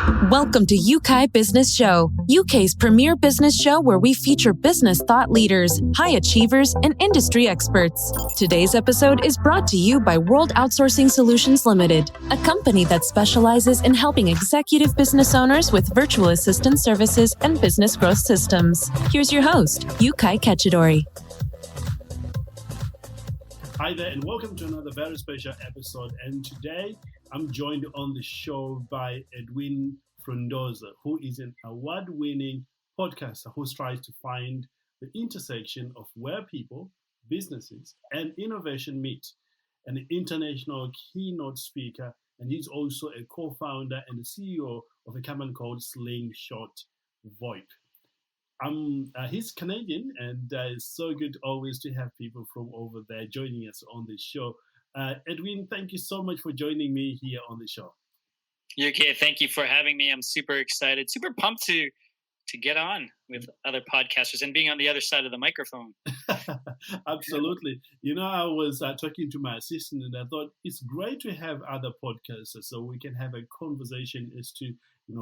Welcome to Yeukai Business Show, UK's premier business show where we feature business thought leaders, high achievers, and industry experts. Today's episode is brought to you by World Outsourcing Solutions Limited, a company that specializes in helping executive business owners with virtual assistant services and business growth systems. Here's your host, Yeukai Kechidori. Hi there, and welcome to another very special episode. And today, I'm joined on the show by Edwin Frondozo, who is an award-winning podcaster who tries to find the intersection of where people, businesses, and innovation meet. An international keynote speaker, and he's also a co-founder and the CEO of a company called Slingshot VoIP. He's Canadian, and it's so good always to have people from over there joining us on the show. Edwin, thank you so much for joining me here on the show. Yeukai, thank you for having me. I'm super excited, super pumped to get on with other podcasters and being on the other side of the microphone. Absolutely. You know, I was talking to my assistant, and I thought it's great to have other podcasters so we can have a conversation as to,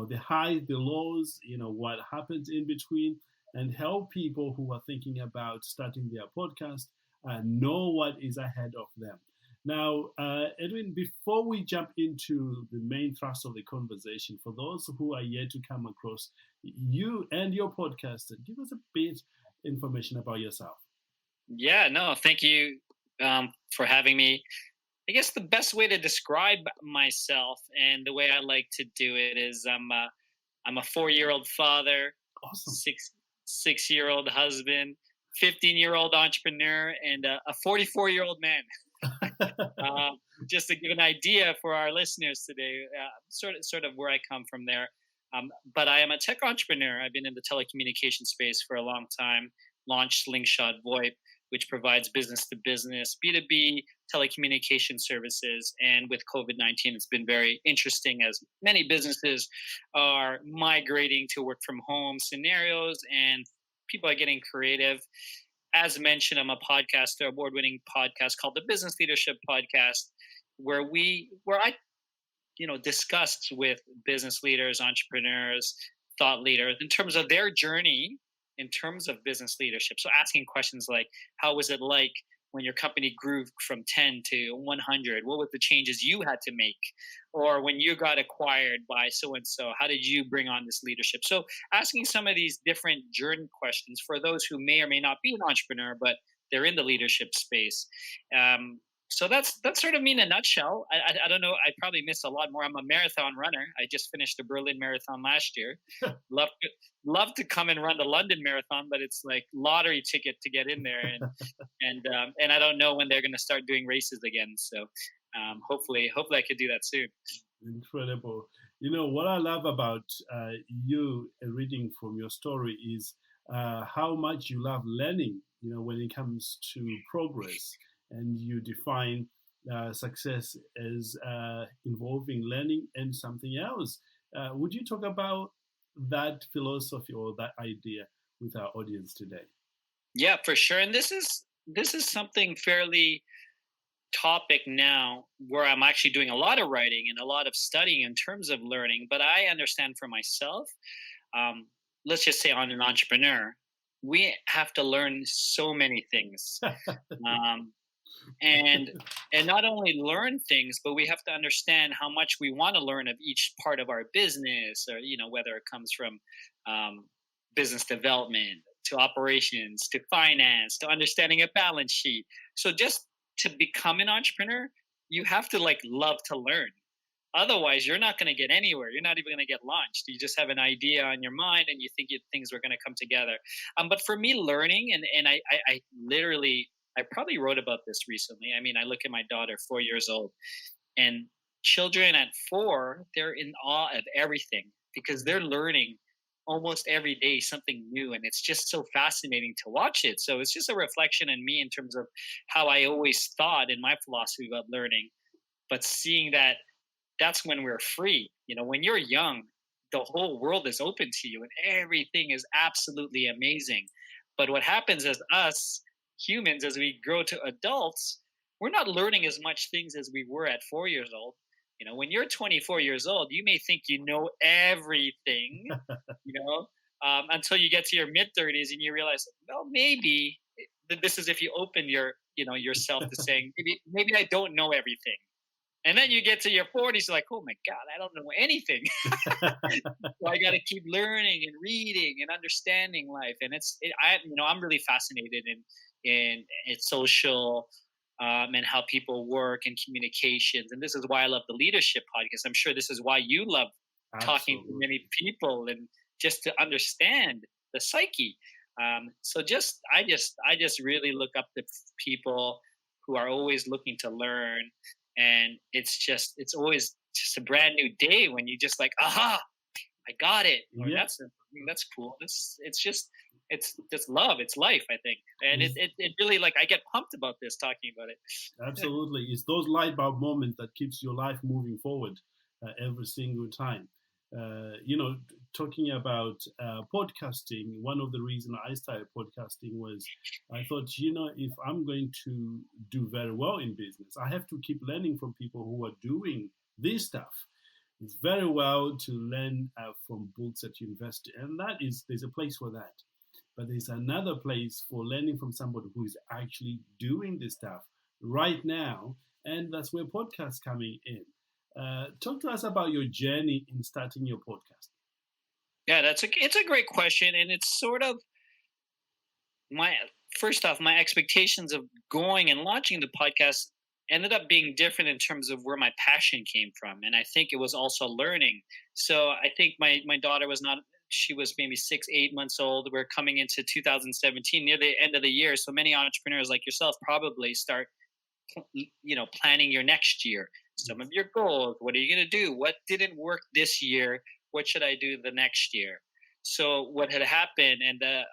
the highs, the lows, what happens in between, and help people who are thinking about starting their podcast know what is ahead of them. Now, Edwin, before we jump into the main thrust of the conversation, for those who are yet to come across you and your podcast, give us a bit information about yourself. Yeah, no, thank you for having me. I guess the best way to describe myself and the way I like to do it is I'm a 4-year-old father, Awesome. six-year-old husband, 15-year-old entrepreneur, and a 44-year-old man. Just to give an idea for our listeners today, sort of where I come from there. But I am a tech entrepreneur. I've been in the telecommunications space for a long time. Launched Slingshot VoIP, which provides business-to-business, B2B telecommunication services. And with COVID-19, it's been very interesting as many businesses are migrating to work from home scenarios and people are getting creative. As mentioned, I'm a podcaster, award-winning podcast called the Business Leadership Podcast, where I discussed with business leaders, entrepreneurs, thought leaders in terms of their journey in terms of business leadership. So asking questions like, how was it like when your company grew from 10 to 100? What were the changes you had to make? Or when you got acquired by so-and-so, how did you bring on this leadership? So asking some of these different journey questions for those who may or may not be an entrepreneur, but they're in the leadership space. So that's sort of me in a nutshell. I don't know. I probably missed a lot more. I'm a marathon runner. I just finished the Berlin Marathon last year. Love to come and run the London Marathon, but it's like lottery ticket to get in there, and I don't know when they're going to start doing races again. So hopefully I could do that soon. Incredible. What I love about you reading from your story is how much you love learning. When it comes to progress. And you define success as involving learning and something else. Would you talk about that philosophy or that idea with our audience today? Yeah, for sure. And this is something fairly topic now where I'm actually doing a lot of writing and a lot of studying in terms of learning. But I understand for myself, let's just say I'm an entrepreneur, we have to learn so many things. And not only learn things, but we have to understand how much we want to learn of each part of our business, or whether it comes from business development to operations to finance to understanding a balance sheet. So just to become an entrepreneur, you have to love to learn. Otherwise, you're not going to get anywhere. You're not even going to get launched. You just have an idea on your mind and you think things are going to come together. But for me, learning, and I literally, I probably wrote about this recently. I mean, I look at my daughter, 4 years old, and children at 4, they're in awe of everything because they're learning almost every day something new. And it's just so fascinating to watch it. So it's just a reflection in me in terms of how I always thought in my philosophy about learning, but seeing that's when we're free. When you're young, the whole world is open to you and everything is absolutely amazing. But what happens as us humans, as we grow to adults, we're not learning as much things as we were at 4 years old. When you're 24 years old, you may think you know everything, until you get to your mid 30s and you realize, well, maybe this is if you open yourself to saying, maybe I don't know everything. And then you get to your 40s, you're like, oh my God, I don't know anything. So I got to keep learning and reading and understanding life. And I'm really fascinated in social and how people work and communications. And this is why I love the leadership podcast. I'm sure this is why you love talking to many people and just to understand the psyche. I just really look up to people who are always looking to learn. And it's always just a brand new day when you just like, aha, I got it. Or that's cool. It's just love. It's life, I think. And it really, like, I get pumped about this, talking about it. Absolutely. It's those light bulb moments that keeps your life moving forward every single time. Talking about podcasting, one of the reasons I started podcasting was I thought, if I'm going to do very well in business, I have to keep learning from people who are doing this stuff. It's very well to learn from books at university, and there's a place for that. But there's another place for learning from somebody who is actually doing this stuff right now, and that's where podcasts coming in. Talk to us about your journey in starting your podcast. Yeah, it's a great question, and it's sort of my expectations of going and launching the podcast ended up being different in terms of where my passion came from, and I think it was also learning. So I think my daughter she was maybe 6-8 months old. We're coming into 2017, near the end of the year. So many entrepreneurs like yourself probably start, planning your next year. Some of your goals. What are you going to do? What didn't work this year? What should I do the next year? So what had happened, and the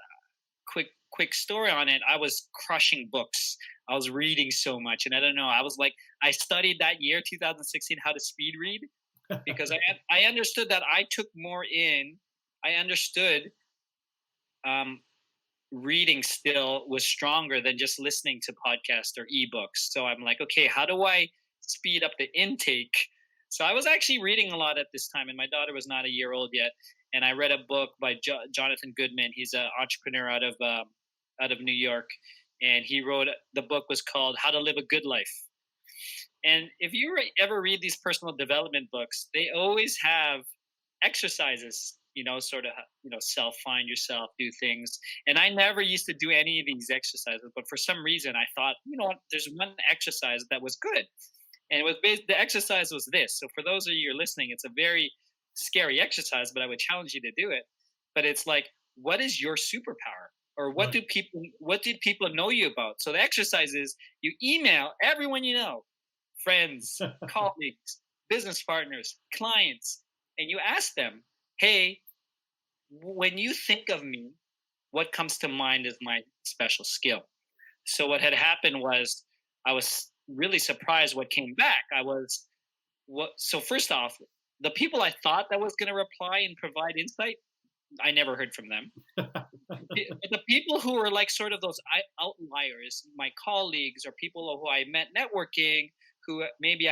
quick story on it, I was crushing books. I was reading so much. And I don't know, I studied that year, 2016, how to speed read, because I understood that I took more in. I understood reading still was stronger than just listening to podcasts or ebooks. So I'm like, okay, how do I speed up the intake? So I was actually reading a lot at this time, and my daughter was not a year old yet. And I read a book by Jonathan Goodman. He's an entrepreneur out of New York, and the book was called How to Live a Good Life. And if you ever read these personal development books, they always have exercises, self-find yourself, do things. And I never used to do any of these exercises, but for some reason I thought, there's one exercise that was good. And the exercise was this. So for those of you who are listening, it's a very scary exercise, but I would challenge you to do it. But it's like, what is your superpower? Or what did people know you about? So the exercise is you email everyone you know, friends, colleagues, business partners, clients, and you ask them, hey, when you think of me, what comes to mind is my special skill. So what had happened was I was really surprised what came back. So first off, the people I thought that was going to reply and provide insight, I never heard from them. The people who were like sort of those outliers, my colleagues or people who I met networking, who maybe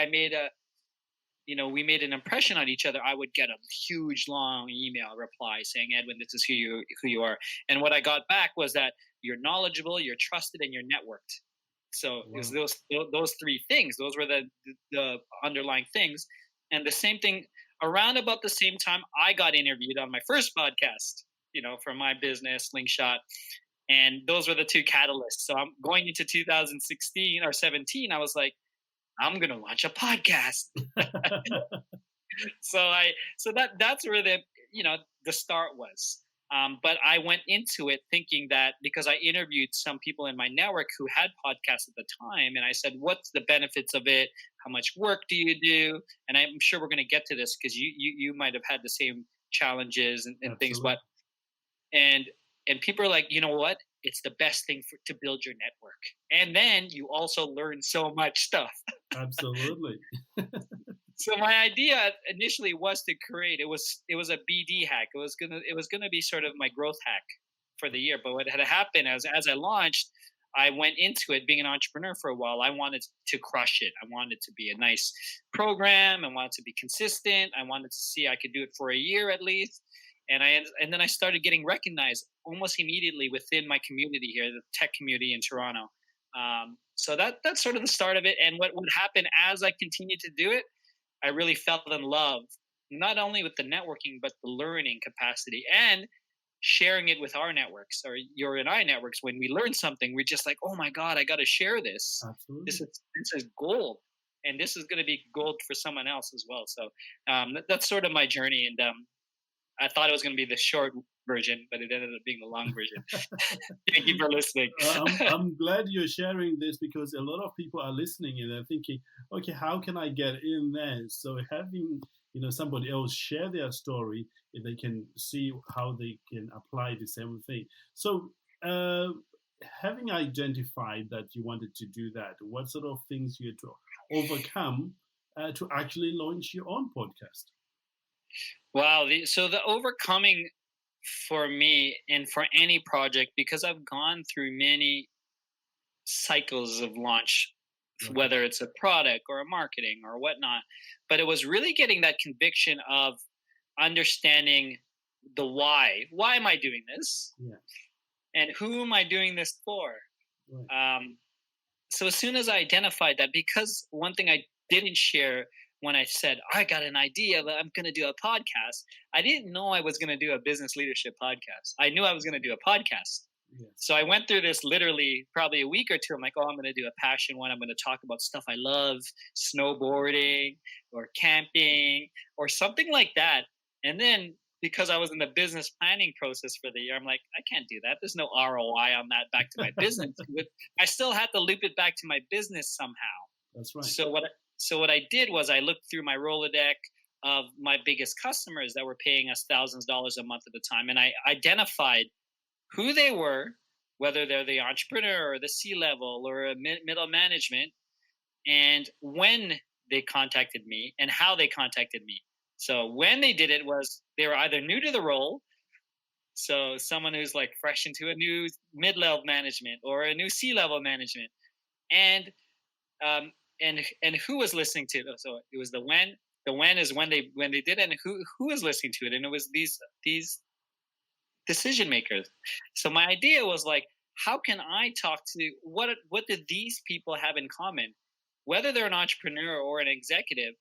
we made an impression on each other, I would get a huge long email reply saying, Edwin, this is who you are. And what I got back was that you're knowledgeable, you're trusted, and you're networked. So it was those three things. Those were the underlying things. And the same thing, around about the same time, I got interviewed on my first podcast, for my business, Slingshot. And those were the two catalysts. So I'm going into 2016 or 17, I was like, I'm going to launch a podcast. So that's where the start was. But I went into it thinking that, because I interviewed some people in my network who had podcasts at the time, and I said, what's the benefits of it? How much work do you do? And I'm sure we're going to get to this because you might have had the same challenges and things. But and people are like, you know what? It's the best thing to build your network. And then you also learn so much stuff. Absolutely. So my idea initially was to create, it was a BD hack. It was gonna be sort of my growth hack for the year. But what had happened as I launched, I went into it being an entrepreneur for a while. I wanted to crush it. I wanted it to be a nice program. I wanted to be consistent. I wanted to see I could do it for a year at least. And then I started getting recognized almost immediately within my community here, the tech community in Toronto. So that's sort of the start of it. And what would happen as I continued to do it, I really fell in love, not only with the networking, but the learning capacity and sharing it with our networks or your and I networks. When we learn something, we're just like, oh my God, I got to share this. Absolutely. This is gold. And this is going to be gold for someone else as well. So that's sort of my journey. And I thought it was going to be the short version, but it ended up being the long version. Thank you for listening. I'm glad you're sharing this, because a lot of people are listening and they're thinking, okay, how can I get in there? So having somebody else share their story, they can see how they can apply the same thing. So having identified that you wanted to do that, what sort of things you had to overcome to actually launch your own podcast? Wow. So the overcoming for me and for any project, because I've gone through many cycles of launch, whether it's a product or a marketing or whatnot, but it was really getting that conviction of understanding the why. Why am I doing this? Yeah. And who am I doing this for? Right. So as soon as I identified that, because one thing I didn't share when I said, I got an idea that I'm going to do a podcast, I didn't know I was going to do a business leadership podcast. I knew I was going to do a podcast. Yes. So I went through this literally probably a week or two. I'm like, I'm going to do a passion one. I'm going to talk about stuff I love, snowboarding or camping or something like that. And then because I was in the business planning process for the year, I'm like, I can't do that. There's no ROI on that back to my business. I still had to loop it back to my business somehow. That's right. So what I did was I looked through my Rolodex of my biggest customers that were paying us thousands of dollars a month at the time. And I identified who they were, whether they're the entrepreneur or the C-level or a middle management, and when they contacted me and how they contacted me. So when they did it was they were either new to the role, so someone who's like fresh into a new mid-level management or a new C-level management, and who was listening to it. So it was the when. The when is when they did it, and who was listening to it, and it was these decision makers. So my idea was like, how can I talk to what do these people have in common? Whether they're an entrepreneur or an executive,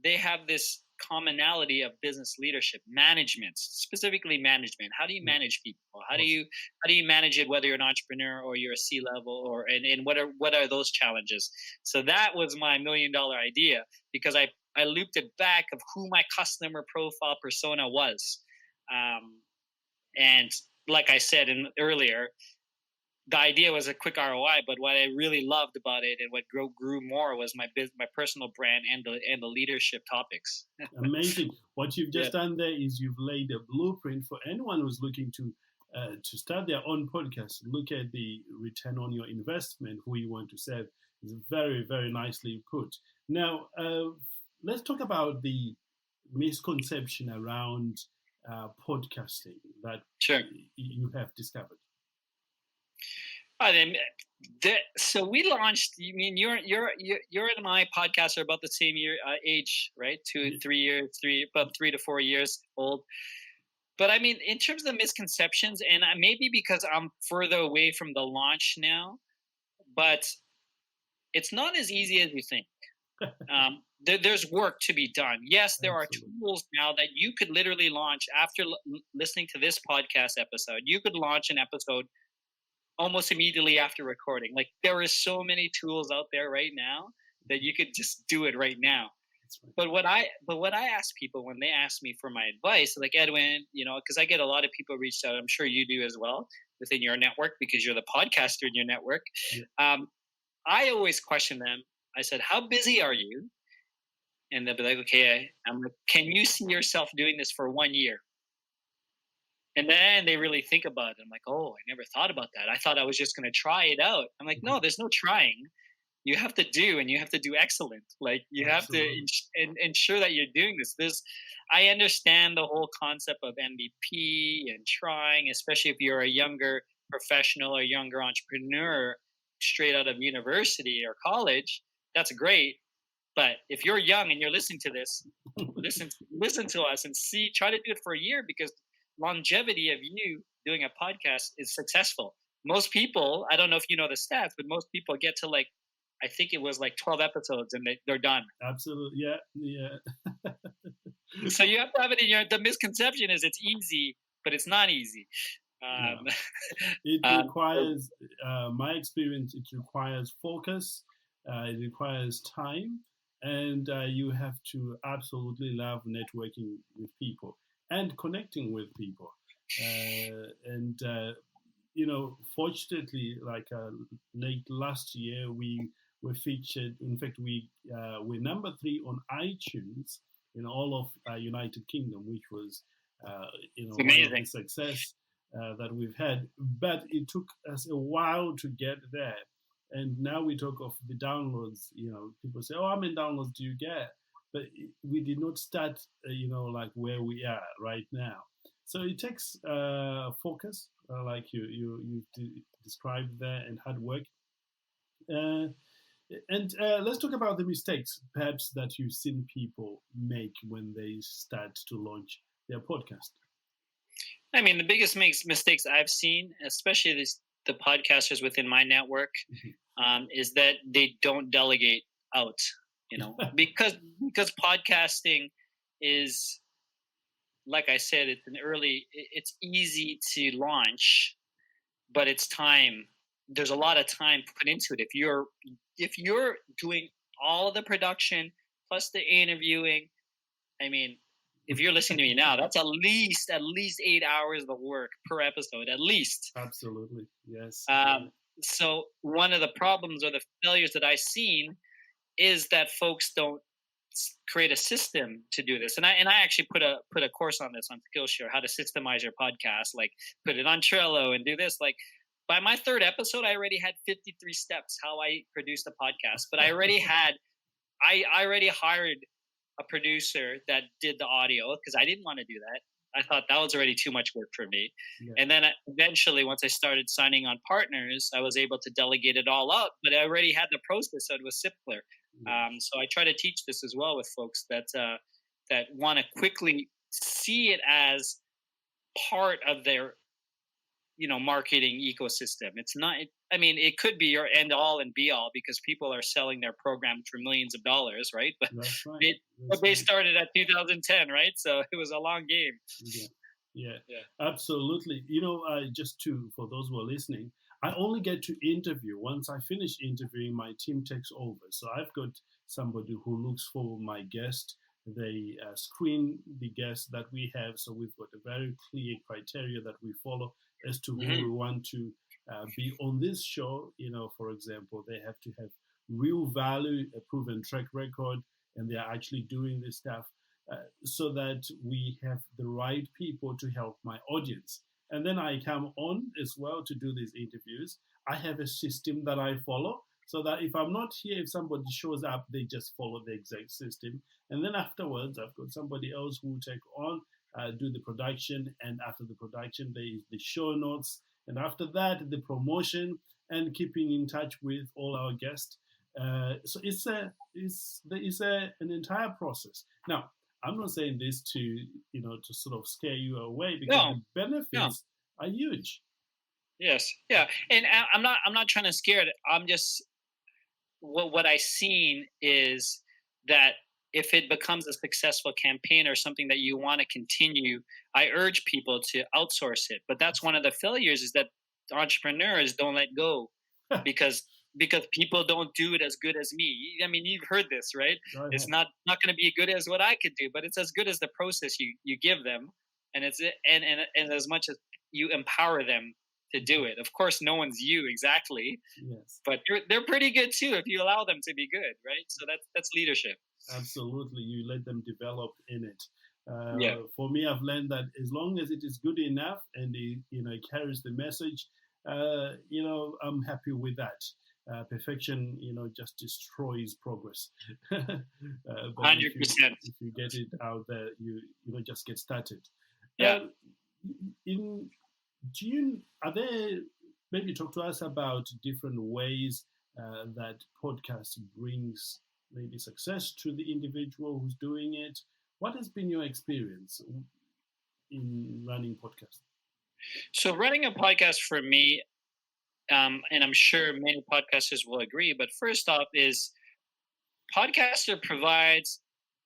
they have this commonality of business leadership, management, specifically management. How do you manage people? How do you manage it, whether you're an entrepreneur or you're a C-level, or and what are those challenges? So that was my $1 million idea, because I looped it back of who my customer profile persona was. And like I said earlier, the idea was a quick ROI, but what I really loved about it and what grew more was my personal brand and the leadership topics. Amazing. What you've just done there is you've laid a blueprint for anyone who's looking to start their own podcast. Look at the return on your investment, who you want to serve. It's very, very nicely put. Now, let's talk about the misconception around podcasting that you have discovered. So we launched. You mean you're and my podcast are about the same age, right? 3 years, about 3 to 4 years old. But I mean, in terms of the misconceptions, and maybe because I'm further away from the launch now, but it's not as easy as you think. There's work to be done. Yes, there are tools now that you could literally launch after listening to this podcast episode. You could launch an episode almost immediately after recording. Like, there is so many tools out there right now that you could just do it right now. But what I ask people when they ask me for my advice, like, Edwin, because I get a lot of people reached out. I'm sure you do as well within your network, because you're the podcaster in your network. Yeah. I always question them. I said, how busy are you? And they'll be like, okay. I'm like, can you see yourself doing this for 1 year? And then they really think about it. I'm like, oh, I never thought about that. I thought I was just going to try it out. I'm like, no, there's no trying. You have to do, and you have to do excellent. Like, you have to ensure that you're doing this. I understand the whole concept of MVP and trying, especially if you're a younger professional or younger entrepreneur. straight out of university or college, that's great. But if you're young and you're listening to this, listen to us and try to do it for a year, because longevity of you doing a podcast is successful. Most people, I don't know if you know the stats, but most people get to I think it was 12 episodes and they're done. Absolutely. Yeah. So you have to have it in the misconception is it's easy, but it's not easy. No. It requires, my experience, it requires focus, it requires time, and you have to absolutely love networking with people and connecting with people. Fortunately, late last year, we were featured. In fact, we're number 3 on iTunes in all of United Kingdom, which was one of the success that we've had. But it took us a while to get there. And now we talk of the downloads. People say, "Oh, how many downloads do you get?" But we did not start, where we are right now. So it takes focus, like you described there, and hard work. And let's talk about the mistakes, perhaps, that you've seen people make when they start to launch their podcast. I mean, the biggest mistakes I've seen, especially the podcasters within my network, is that they don't delegate out. Because podcasting is, like I said, it's easy to launch, but it's time. There's a lot of time put into it. If you're doing all of the production plus the interviewing, I mean, if you're listening to me now, that's at least 8 hours of work per episode, at least. Absolutely, yes. So one of the problems or the failures that I've seen is that folks don't create a system to do this. And I actually put a course on this on Skillshare, how to systemize your podcast, put it on Trello and do this. By my 3rd episode, I already had 53 steps how I produced a podcast. But I already hired a producer that did the audio, because I didn't want to do that. I thought that was already too much work for me. Yeah. And then eventually, once I started signing on partners, I was able to delegate it all out. But I already had the process, so it was simpler. Yeah. So I try to teach this as well with folks that want to quickly see it as part of their marketing ecosystem. It's not. It could be your end all and be all, because people are selling their program for millions of dollars, right? But that's right. They started at 2010, right? So it was a long game. Yeah, absolutely. Just for those who are listening, I only get to interview. Once I finish interviewing, my team takes over. So I've got somebody who looks for my guest. They screen the guests that we have. So we've got a very clear criteria that we follow as to who we want to be on this show. For example, they have to have real value, a proven track record, and they are actually doing this stuff so that we have the right people to help my audience. And then I come on as well to do these interviews. I have a system that I follow, so that if I'm not here, if somebody shows up, they just follow the exact system. And then afterwards, I've got somebody else who will take on, do the production. And after the production, there is the show notes. And after that, the promotion and keeping in touch with all our guests. So it's an entire process. Now, I'm not saying this to sort of scare you away, because the benefits are huge. Yes, yeah, and I'm not trying to scare it. I'm just what I've seen is that if it becomes a successful campaign or something that you want to continue, I urge people to outsource it. But that's one of the failures, is that entrepreneurs don't let go because people don't do it as good as me. I mean, you've heard this, right? It's not going to be good as what I could do, but it's as good as the process you give them, and and as much as you empower them to do it. Of course, no one's you exactly, yes, but they're pretty good too if you allow them to be good, right? So that's leadership. Absolutely, you let them develop in it. For me, I've learned that as long as it is good enough and it carries the message, I'm happy with that. Perfection, just destroys progress. 100%. If you get it out there, you just get started. Yeah. In June, are there maybe talk to us about different ways that podcast brings maybe success to the individual who's doing it. What has been your experience in running podcasts? So running a podcast for me, and I'm sure many podcasters will agree, but first off is podcaster provides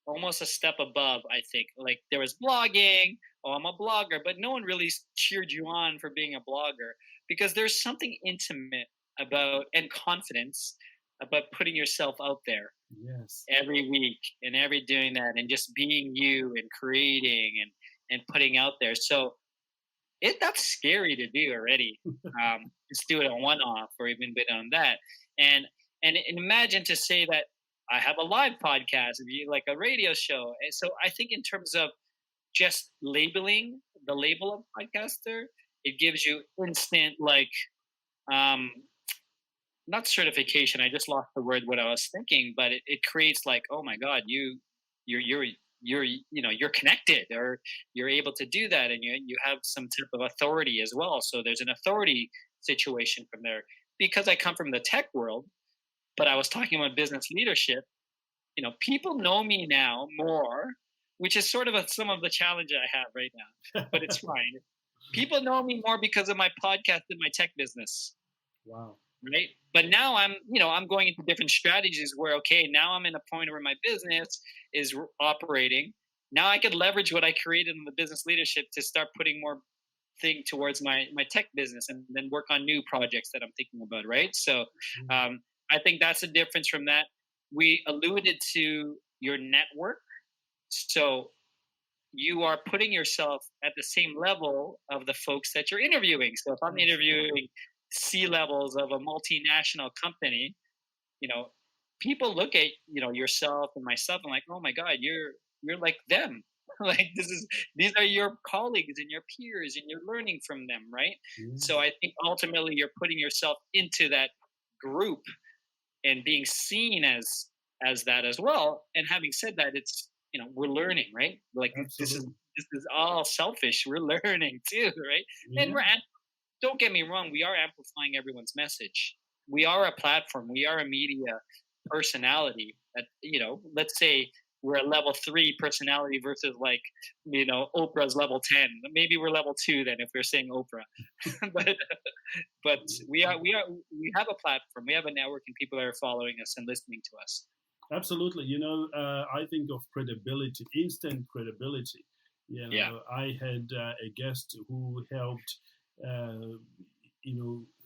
almost a step above, I think. Like there was blogging, oh, I'm a blogger, but no one really cheered you on for being a blogger because there's something intimate about and confidence about putting yourself out there Yes. every week and every doing that and just being you and creating and putting out there. So that's scary to do already. Just do it on one off or even bit on that. And imagine to say that I have a live podcast, like a radio show. And so I think in terms of just labeling the label of podcaster, it gives you instant um not certification. I just lost the word what I was thinking, but it creates like, oh my God, you're connected or you're able to do that and you have some type of authority as well. So there's an authority situation from there. Because I come from the tech world, but I was talking about business leadership, people know me now more, which is sort of some of the challenge I have right now, but it's fine. People know me more because of my podcast than my tech business. Wow. Right. But now I'm going into different strategies where, okay, now I'm in a point where my business is operating. Now I could leverage what I created in the business leadership to start putting more thing towards my tech business and then work on new projects that I'm thinking about. Right. So I think that's the difference from that. We alluded to your network. So you are putting yourself at the same level of the folks that you're interviewing. So if I'm interviewing C-levels of a multinational company, people look at yourself and myself and like, oh my God, you're like them. Like these are your colleagues and your peers and you're learning from them, right? So I think ultimately you're putting yourself into that group and being seen as that as well. And having said that, it's we're learning, right? Like this is all selfish. We're learning too, right? And don't get me wrong, we are amplifying everyone's message. We are a platform. We are a media personality. That let's say we're a level 3 personality versus Oprah's level 10. Maybe we're level 2 then if we're saying Oprah. but we have a platform. We have a network, and people are following us and listening to us. Absolutely. I think of credibility, instant credibility. I had a guest who helped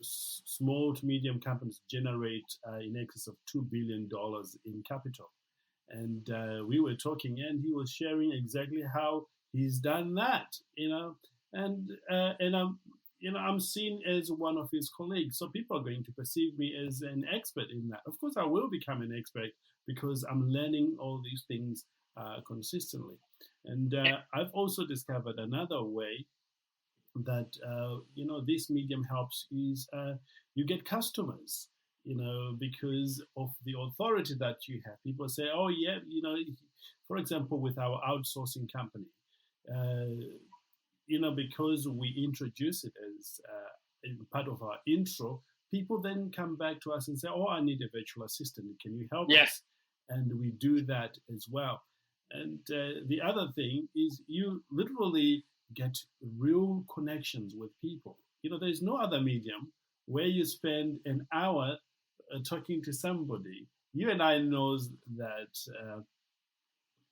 small to medium companies generate in excess of $2 billion in capital. And we were talking, and he was sharing exactly how he's done that, and I'm seen as one of his colleagues. So people are going to perceive me as an expert in that. Of course, I will become an expert because I'm learning all these things consistently. And I've also discovered another way that this medium helps is you get customers, because of the authority that you have. People say, oh yeah, for example, with our outsourcing company, because we introduce it as part of our intro, people then come back to us and say, oh, I need a virtual assistant, can you help us? And we do that as well. And the other thing is you literally get real connections with people. There's no other medium where you spend an hour talking to somebody. You and I knows that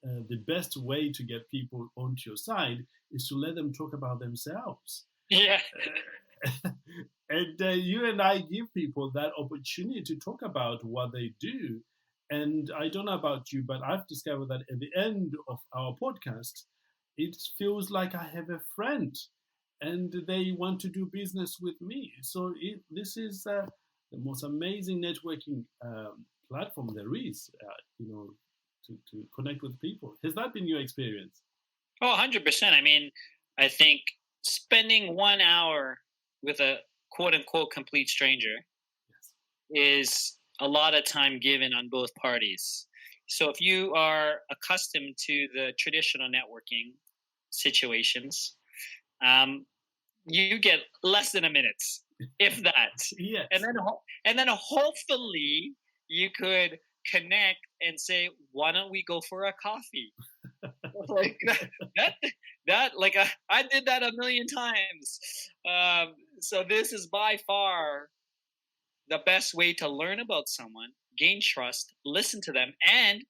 the best way to get people onto your side is to let them talk about themselves. Yeah. And you and I give people that opportunity to talk about what they do. And I don't know about you, but I've discovered that at the end of our podcast, it feels like I have a friend and they want to do business with me. So this is the most amazing networking platform there is, to connect with people. Has that been your experience? Oh, 100%. I mean, I think spending 1 hour with a quote unquote complete stranger is a lot of time given on both parties. So if you are accustomed to the traditional networking situations, you get less than a minute if that. Yes. And then hopefully you could connect and say, why don't we go for a coffee? Like that like I did that a million times. So this is by far the best way to learn about someone, gain trust, listen to them, and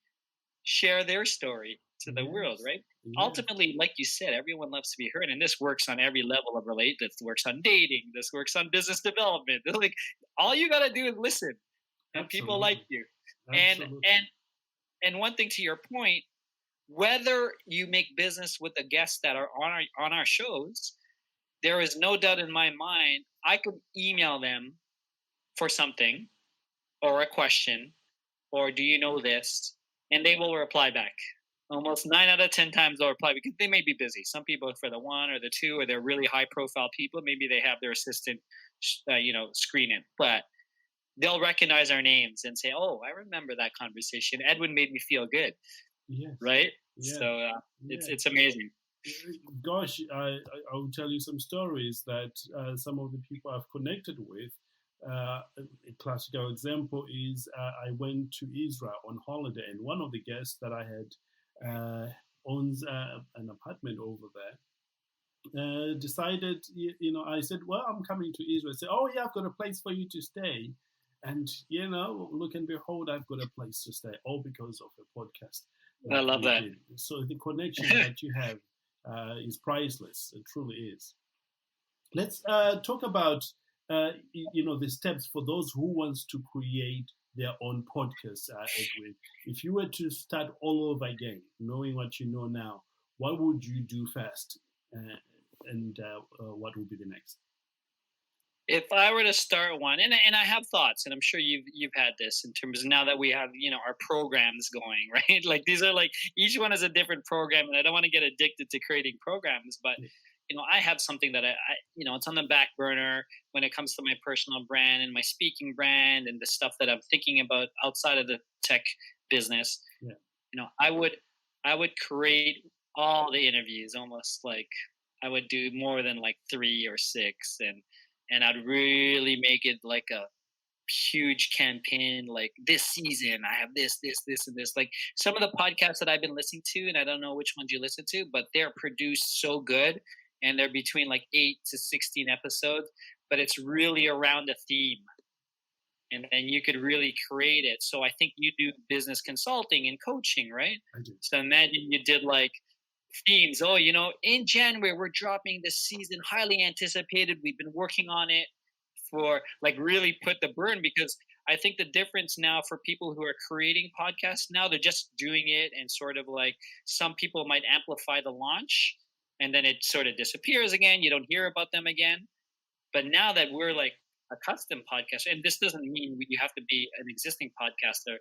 share their story to the world, right? Yes. Ultimately, like you said, everyone loves to be heard, and this works on every level of relate. This works on dating. This works on business development. Like all you gotta do is listen, and people like you. Absolutely. And one thing to your point, whether you make business with the guests that are on our shows, there is no doubt in my mind I could email them for something or a question or do you know this, and they will reply back. Almost 9 out of 10 times they'll reply because they may be busy. Some people for the one or the two, or they're really high profile people. Maybe they have their assistant, screen it, but they'll recognize our names and say, "Oh, I remember that conversation. Edwin made me feel good." Yes. Right. Yeah. So it's amazing. Gosh, I will tell you some stories that some of the people I've connected with. A classical example is I went to Israel on holiday, and one of the guests that I had owns an apartment over there. Decided, I said, well, I'm coming to Israel. I said, oh yeah, I've got a place for you to stay. And, look and behold, I've got a place to stay, all because of a podcast. I love that. So the connection that you have is priceless. It truly is. Let's talk about, the steps for those who wants to create their own podcast, Edwin. If you were to start all over again, knowing what you know now, what would you do first? And what would be the next? If I were to start one, and I have thoughts, and I'm sure you've had this in terms of now that we have our programs going, right? Like these are like each one is a different program, and I don't want to get addicted to creating programs, but I have something that I it's on the back burner when it comes to my personal brand and my speaking brand and the stuff that I'm thinking about outside of the tech business. Yeah. I would create all the interviews almost like I would do more than like 3 or 6 and I'd really make it like a huge campaign. Like this season, I have this, and this. Like some of the podcasts that I've been listening to, and I don't know which ones you listen to, but they're produced so good, and they're between like 8 to 16 episodes. But it's really around a theme, and then you could really create it. So I think you do business consulting and coaching, right? I do. So imagine you did like themes. Oh, in January we're dropping this season, highly anticipated. We've been working on it for like really put the burn, because I think the difference now for people who are creating podcasts now, they're just doing it and sort of like some people might amplify the launch and then it sort of disappears again. You don't hear about them again. But now that we're like a custom podcast, and this doesn't mean you have to be an existing podcaster,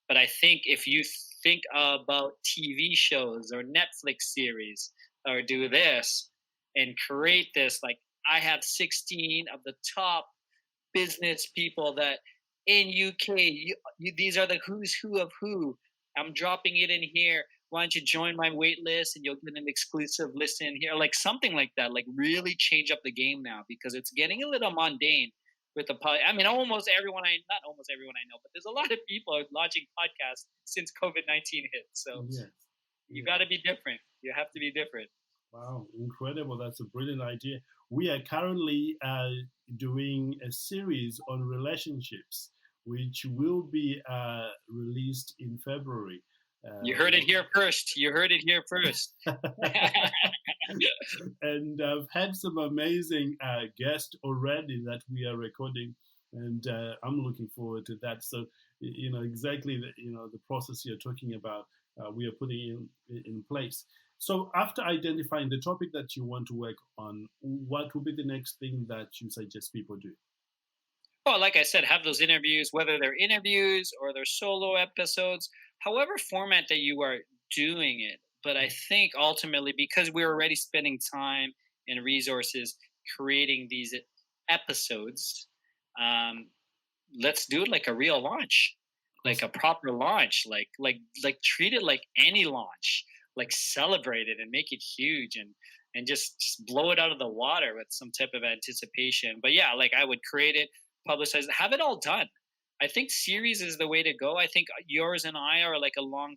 but I think if you think about TV shows or Netflix series or do this and create this, like I have 16 of the top business people that in UK, these are the who's who of who. I'm dropping it in here. Why don't you join my wait list and you'll get an exclusive listen here, like something like that. Like really change up the game now, because it's getting a little mundane with the pod. I mean, not almost everyone I know, but there's a lot of people launching podcasts since COVID-19 hit. So you got to be different. You have to be different. Wow, incredible. That's a brilliant idea. We are currently doing a series on relationships, which will be released in February. You heard it here first. And I've had some amazing guests already that we are recording, and I'm looking forward to that. So, exactly the process you're talking about, we are putting in place. So after identifying the topic that you want to work on, what will be the next thing that you suggest people do? Well, like I said, have those interviews, whether they're interviews or they're solo episodes, however format that you are doing it. But I think ultimately, because we're already spending time and resources creating these episodes, let's do it like a real launch, like a proper launch, like treat it like any launch. like celebrate it and make it huge and just blow it out of the water with some type of anticipation. But yeah, like I would create it, publicize it, have it all done. I think series is the way to go. I think yours and I are like a long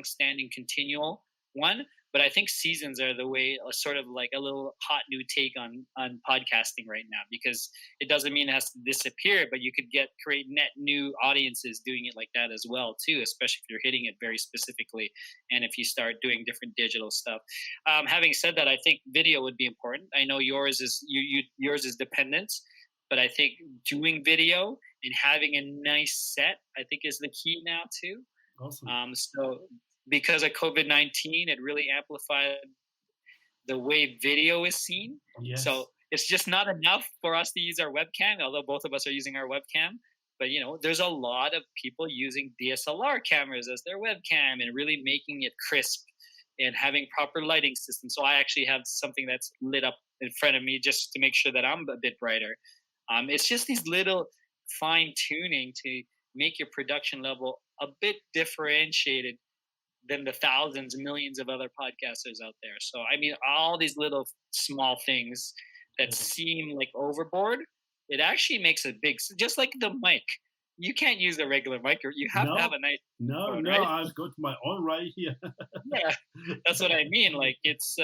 standing continual one, but I think seasons are the way, sort of like a little hot new take on podcasting right now, because it doesn't mean it has to disappear, but you could create net new audiences doing it like that as well too, especially if you're hitting it very specifically and if you start doing different digital stuff. Having said that, I think video would be important. I know yours is yours is dependent, but I think doing video and having a nice set, I think, is the key now too. Awesome. So because of COVID-19, it really amplified the way video is seen. Yes. So it's just not enough for us to use our webcam, although both of us are using our webcam. But there's a lot of people using DSLR cameras as their webcam and really making it crisp and having proper lighting systems. So I actually have something that's lit up in front of me just to make sure that I'm a bit brighter. It's just these little fine tuning to make your production level a bit differentiated than the thousands, millions of other podcasters out there. So, I mean, all these little small things that seem like overboard, it actually makes a big, just like the mic. You can't use a regular mic. You have to have a nice phone, right? I've got my own right here. Yeah, that's what I mean. Like it's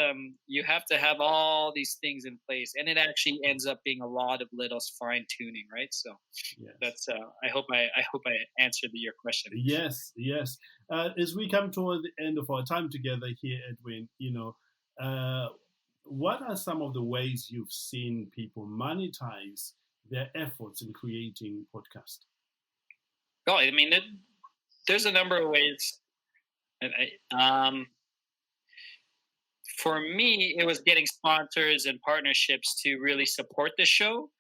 you have to have all these things in place, and it actually ends up being a lot of little fine tuning, right? So Yes. that's I hope I answered your question. Yes. As we come toward the end of our time together here, Edwin, what are some of the ways you've seen people monetize their efforts in creating podcasts? Oh, I mean, there's a number of ways. For me, it was getting sponsors and partnerships to really support the show.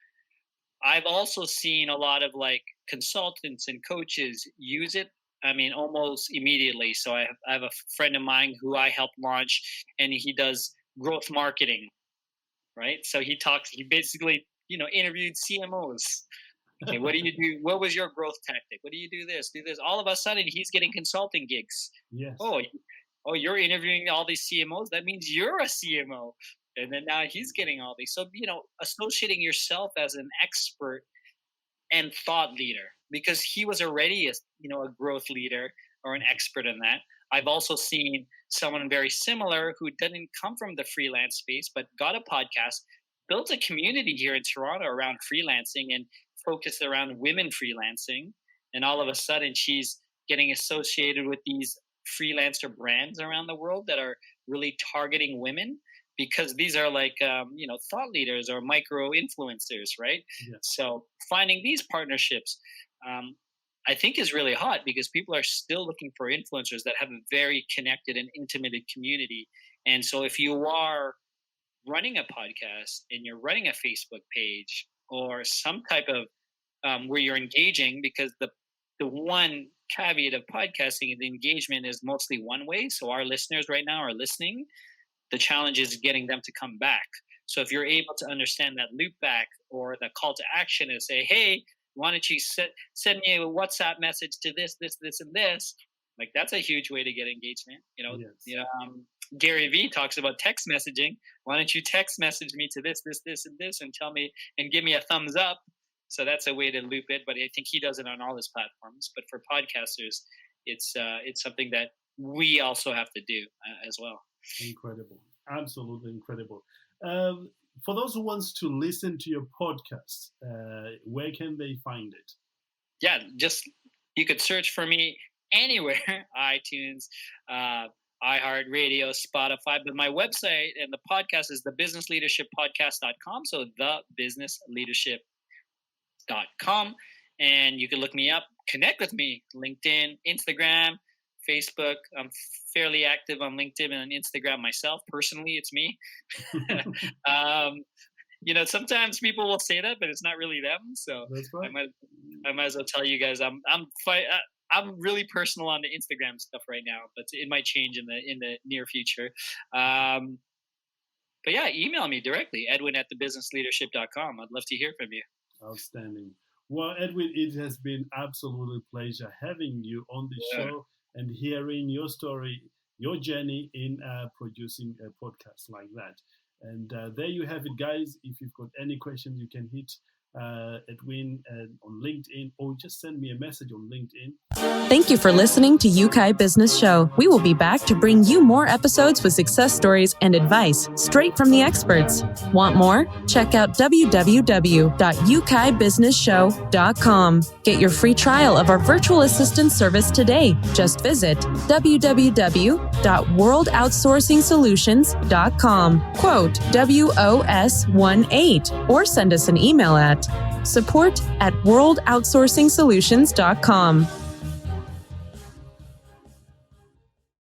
I've also seen a lot of like consultants and coaches use it. I mean, almost immediately. So I have a friend of mine who I helped launch, and he does growth marketing, right? So he basically, interviewed CMOs. Okay, what do you do? What was your growth tactic? What do you do this? Do this. All of a sudden, he's getting consulting gigs. Yes. Oh, you're interviewing all these CMOs. That means you're a CMO. And then now he's getting all these. So, associating yourself as an expert and thought leader, because he was already a growth leader or an expert in that. I've also seen someone very similar who didn't come from the freelance space, but got a podcast, built a community here in Toronto around freelancing and focused around women freelancing. And all of a sudden she's getting associated with these freelancer brands around the world that are really targeting women, because these are like thought leaders or micro influencers, right? Yes. So finding these partnerships I think is really hot, because people are still looking for influencers that have a very connected and intimate community. And so if you are running a podcast and you're running a Facebook page or some type of where you're engaging, because the one caveat of podcasting, the engagement is mostly one way. So our listeners right now are listening. The challenge is getting them to come back. So if you're able to understand that loop back, or the call to action is say, hey, why don't you send me a WhatsApp message to this, and this? Like that's a huge way to get engagement. Yes. Gary Vee talks about text messaging. Why don't you text message me to this, and this, and tell me and give me a thumbs up? So that's a way to loop it. But I think he does it on all his platforms. But for podcasters, it's something that we also have to do as well. Incredible. Absolutely incredible. For those who wants to listen to your podcast, where can they find it? Yeah, just you could search for me anywhere, iTunes, iHeartRadio, Spotify. But my website and the podcast is thebusinessleadershippodcast.com. So thebusinessleadership.com. And you can look me up, connect with me, LinkedIn, Instagram, Facebook. I'm fairly active on LinkedIn and on Instagram myself. Personally, it's me. Sometimes people will say that, but it's not really them. So that's right. I might as well tell you guys I'm really personal on the Instagram stuff right now, but it might change in the near future. But yeah, email me directly, Edwin at thebusinessleadership.com. I'd love to hear from you. Outstanding. Well, Edwin, it has been absolutely a pleasure having you on the show and hearing your story your journey in producing a podcast like that. And there you have it, guys. If you've got any questions, you can hit Edwin on LinkedIn, or just send me a message on LinkedIn. Thank you for listening to Yeukai Business Show. We will be back to bring you more episodes with success stories and advice straight from the experts. Want more? Check out www.yukaibusinessshow.com. Get your free trial of our virtual assistant service today. Just visit www.worldoutsourcingsolutions.com. Quote WOS18 or send us an email at support@worldoutsourcingsolutions.com.